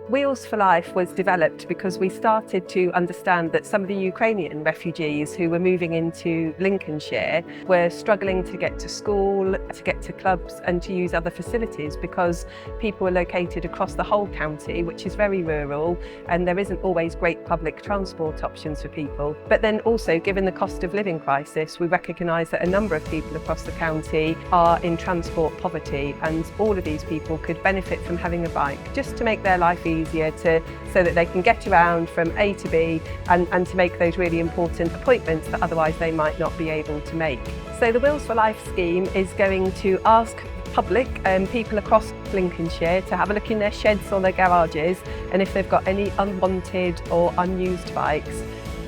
Wheels for Life was developed because we started to understand that some of the Ukrainian refugees who were moving into Lincolnshire were struggling to get to school, to get to clubs and to use other facilities because people are located across the whole county, which is very rural, and there isn't always great public transport options for people. But then also, given the cost of living crisis, we recognise that a number of people across the county are in transport poverty, and all of these people could benefit from having a bike just to make their life easier, so that they can get around from A to B and to make those really important appointments that otherwise they might not be able to make. So the Wheels for Life scheme is going to ask public people across Lincolnshire to have a look in their sheds or their garages, and if they've got any unwanted or unused bikes,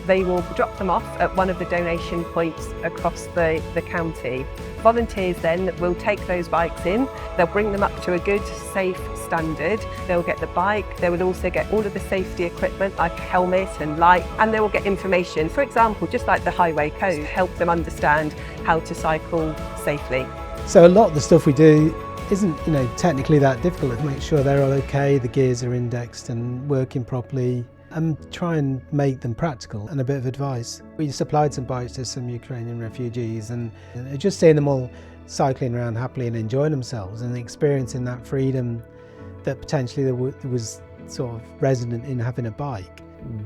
they will drop them off at one of the donation points across the county. Volunteers then will take those bikes in, they'll bring them up to a good, safe standard, they'll get the bike, they will also get all of the safety equipment like a helmet and light, and they will get information, for example, just like the highway code, help them understand how to cycle safely. So a lot of the stuff we do isn't, technically that difficult. To make sure they're all okay, the gears are indexed and working properly, and try and make them practical, and a bit of advice. We supplied some bikes to some Ukrainian refugees, and just seeing them all cycling around happily and enjoying themselves and experiencing that freedom that potentially there was sort of resident in having a bike.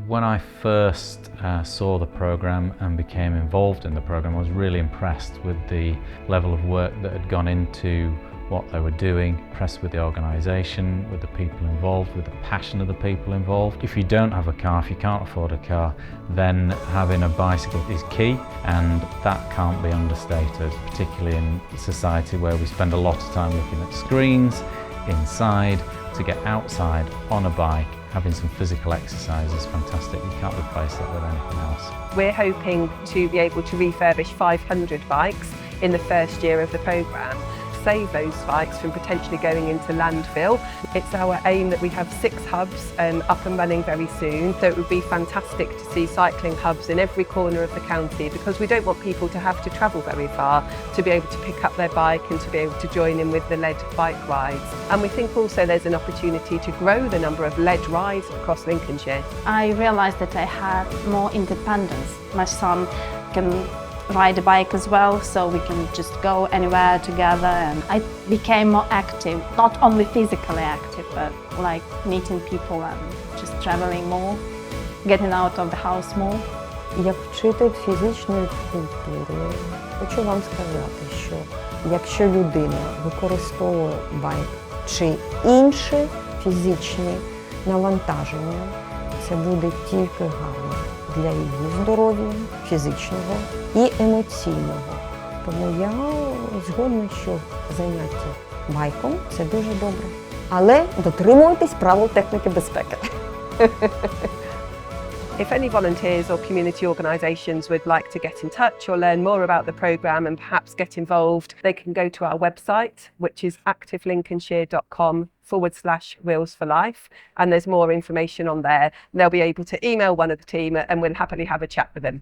When I first saw the programme and became involved in the programme, I was really impressed with the level of work that had gone into what they were doing, impressed with the organisation, with the people involved, with the passion of the people involved. If you don't have a car, if you can't afford a car, then having a bicycle is key, and that can't be understated, particularly in society where we spend a lot of time looking at screens, inside. To get outside on a bike, having some physical exercise is fantastic. You can't replace that with anything else. We're hoping to be able to refurbish 500 bikes in the first year of the programme, save those bikes from potentially going into landfill. It's our aim that we have 6 hubs up and running very soon, so it would be fantastic to see cycling hubs in every corner of the county, because we don't want people to have to travel very far to be able to pick up their bike and to be able to join in with the lead bike rides. And we think also there's an opportunity to grow the number of lead rides across Lincolnshire. I realised that I had more independence. My son can ride a bike as well, so we can just go anywhere together, and I became more active, not only physically active, but like meeting people and just traveling more, getting out of the house more. Як вчитель фізичної культури хочу вам сказати, що якщо людина використовує байк чи інші фізичні навантаження, це буде тільки гарно для її здоров'я фізичного і емоційного. Тому я згодна, що заняття байком – це дуже добре. Але дотримуйтесь правил техніки безпеки. If any volunteers or community organisations would like to get in touch or learn more about the programme and perhaps get involved, they can go to our website, which is activelincolnshire.com/Wheels for Life, and there's more information on there. They'll be able to email one of the team and we'll happily have a chat with them.